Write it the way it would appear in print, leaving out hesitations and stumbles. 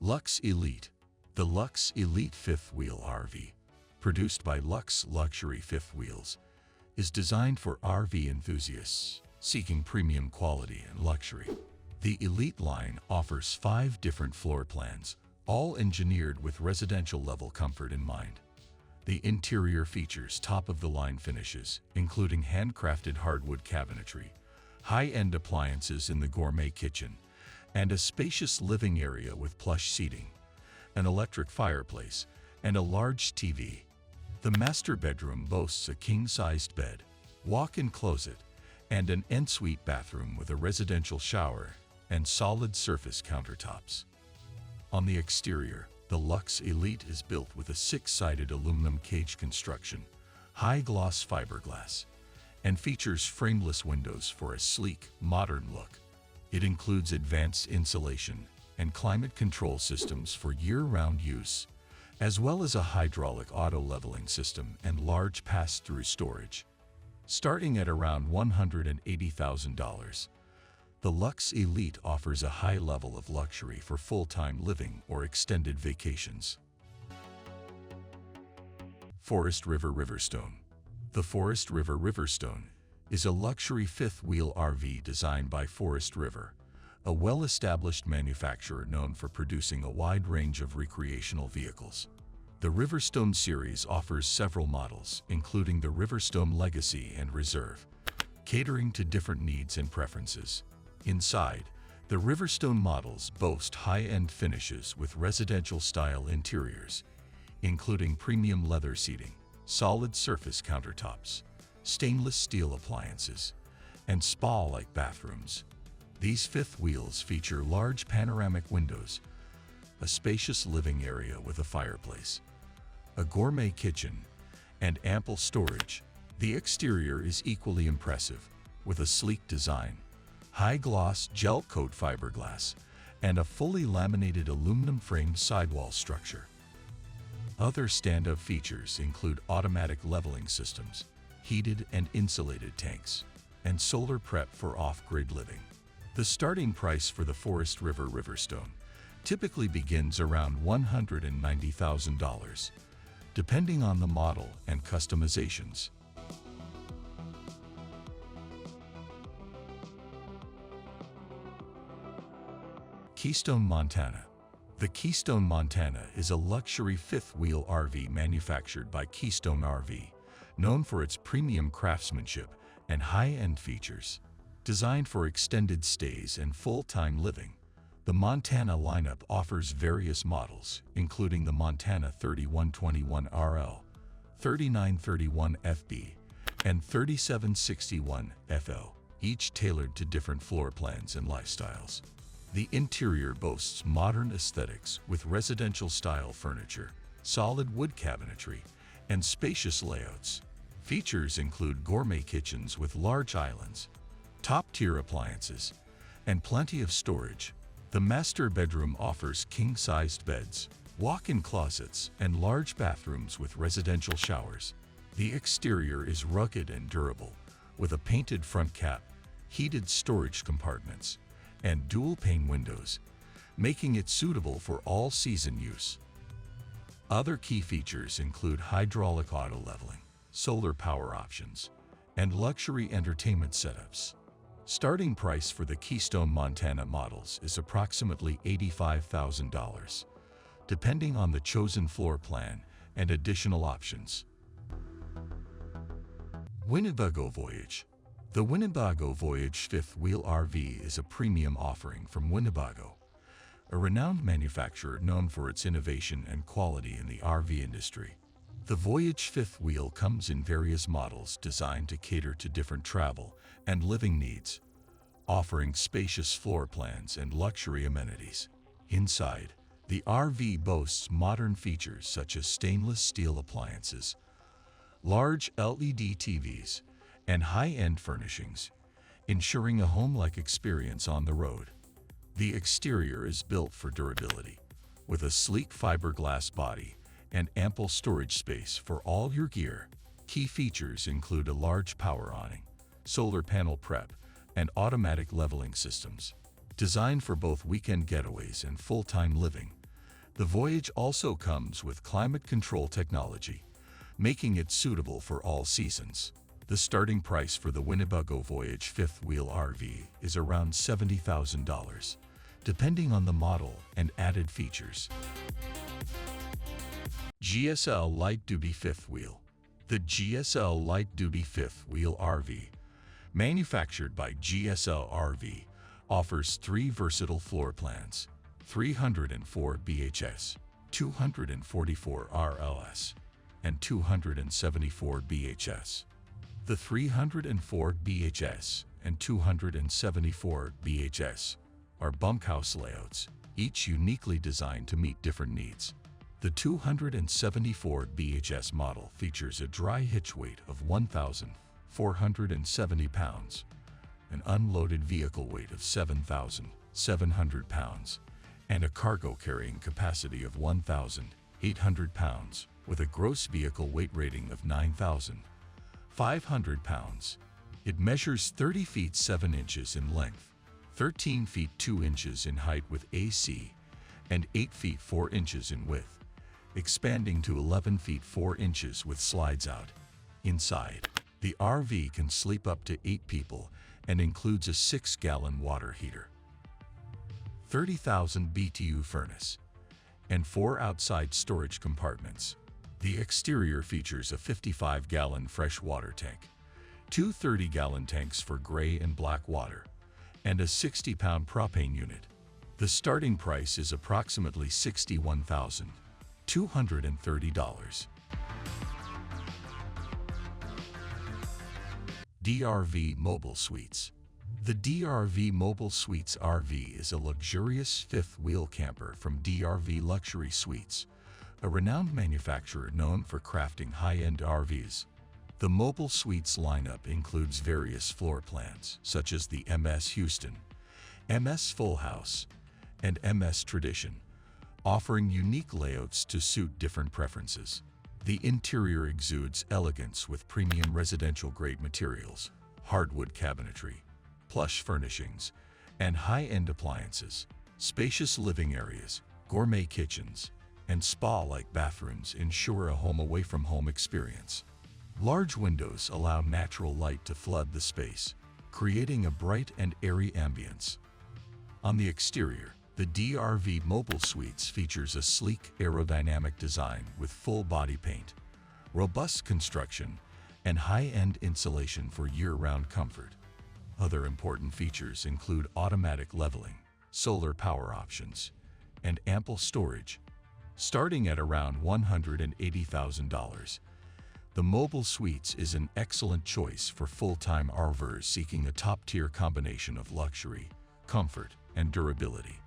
Lux Elite. The Lux Elite Fifth Wheel RV, produced by Lux Luxury Fifth Wheels, is designed for RV enthusiasts seeking premium quality and luxury. The Elite line offers 5 different floor plans, all engineered with residential-level comfort in mind. The interior features top-of-the-line finishes, including handcrafted hardwood cabinetry, high-end appliances in the gourmet kitchen, and a spacious living area with plush seating, an electric fireplace, and a large TV. The master bedroom boasts a king-sized bed, walk-in closet, and an ensuite bathroom with a residential shower and solid surface countertops. On the exterior, the Lux Elite is built with a 6-sided aluminum cage construction, high-gloss fiberglass, and features frameless windows for a sleek, modern look. It includes advanced insulation and climate control systems for year-round use, as well as a hydraulic auto-leveling system and large pass-through storage. Starting at around $180,000, the Lux Elite offers a high level of luxury for full-time living or extended vacations. Forest River Riverstone. The Forest River Riverstone is a luxury fifth-wheel RV designed by Forest River, a well-established manufacturer known for producing a wide range of recreational vehicles. The Riverstone series offers several models, including the Riverstone Legacy and Reserve, catering to different needs and preferences. Inside, the Riverstone models boast high-end finishes with residential-style interiors, including premium leather seating, solid surface countertops, stainless steel appliances, and spa-like bathrooms. These fifth wheels feature large panoramic windows, a spacious living area with a fireplace, a gourmet kitchen, and ample storage. The exterior is equally impressive, with a sleek design, high-gloss gel coat fiberglass, and a fully laminated aluminum-framed sidewall structure. Other standout features include automatic leveling systems, heated and insulated tanks, and solar prep for off-grid living. The starting price for the Forest River Riverstone typically begins around $190,000, depending on the model and customizations. Keystone Montana. The Keystone Montana is a luxury fifth-wheel RV manufactured by Keystone RV, known for its premium craftsmanship and high-end features. Designed for extended stays and full-time living, the Montana lineup offers various models, including the Montana 3121 RL, 3931 FB, and 3761 FL, each tailored to different floor plans and lifestyles. The interior boasts modern aesthetics with residential-style furniture, solid wood cabinetry, and spacious layouts. Features include gourmet kitchens with large islands, top-tier appliances, and plenty of storage. The master bedroom offers king-sized beds, walk-in closets, and large bathrooms with residential showers. The exterior is rugged and durable, with a painted front cap, heated storage compartments, and dual-pane windows, making it suitable for all-season use. Other key features include hydraulic auto-leveling, solar power options, and luxury entertainment setups. Starting price for the Keystone Montana models is approximately $85,000, depending on the chosen floor plan and additional options. Winnebago Voyage. The Winnebago Voyage Fifth Wheel RV is a premium offering from Winnebago, a renowned manufacturer known for its innovation and quality in the RV industry. The Voyage Fifth Wheel comes in various models designed to cater to different travel and living needs, offering spacious floor plans and luxury amenities. Inside, the RV boasts modern features such as stainless steel appliances, large LED TVs, and high-end furnishings, ensuring a home-like experience on the road. The exterior is built for durability, with a sleek fiberglass body and ample storage space for all your gear. Key features include a large power awning, solar panel prep, and automatic leveling systems. Designed for both weekend getaways and full-time living, The Voyage also comes with climate control technology, making it suitable for all seasons. The starting price for the Winnebago Voyage Fifth Wheel RV is around $70,000, depending on the model and added features. GSL Light Duty Fifth Wheel. The GSL Light Duty Fifth Wheel RV, manufactured by GSL RV, offers 3 versatile floor plans: 304 BHS, 244 RLS, and 274 BHS. The 304 BHS and 274 BHS are bunkhouse layouts, each uniquely designed to meet different needs. The 274 BHS model features a dry hitch weight of 1,470 pounds, an unloaded vehicle weight of 7,700 pounds, and a cargo carrying capacity of 1,800 pounds, with a gross vehicle weight rating of 9,500 pounds. It measures 30 feet 7 inches in length, 13 feet 2 inches in height with AC, and 8 feet 4 inches in width, expanding to 11 feet 4 inches with slides out. Inside, the RV can sleep up to 8 people and includes a 6-gallon water heater, 30,000 BTU furnace, and 4 outside storage compartments. The exterior features a 55-gallon fresh water tank, 2 30-gallon tanks for gray and black water, and a 60-pound propane unit. The starting price is approximately $61,230. DRV Mobile Suites. The DRV Mobile Suites RV is a luxurious fifth-wheel camper from DRV Luxury Suites, a renowned manufacturer known for crafting high-end RVs. The Mobile Suites lineup includes various floor plans, such as the MS Houston, MS Full House, and MS Tradition, offering unique layouts to suit different preferences. The interior exudes elegance with premium residential-grade materials, hardwood cabinetry, plush furnishings, and high-end appliances. Spacious living areas, gourmet kitchens, and spa-like bathrooms ensure a home-away-from-home experience. Large windows allow natural light to flood the space, creating a bright and airy ambience. On the exterior, the DRV Mobile Suites features a sleek, aerodynamic design with full-body paint, robust construction, and high-end insulation for year-round comfort. Other important features include automatic leveling, solar power options, and ample storage. Starting at around $180,000, the Mobile Suites is an excellent choice for full-time RVers seeking a top-tier combination of luxury, comfort, and durability.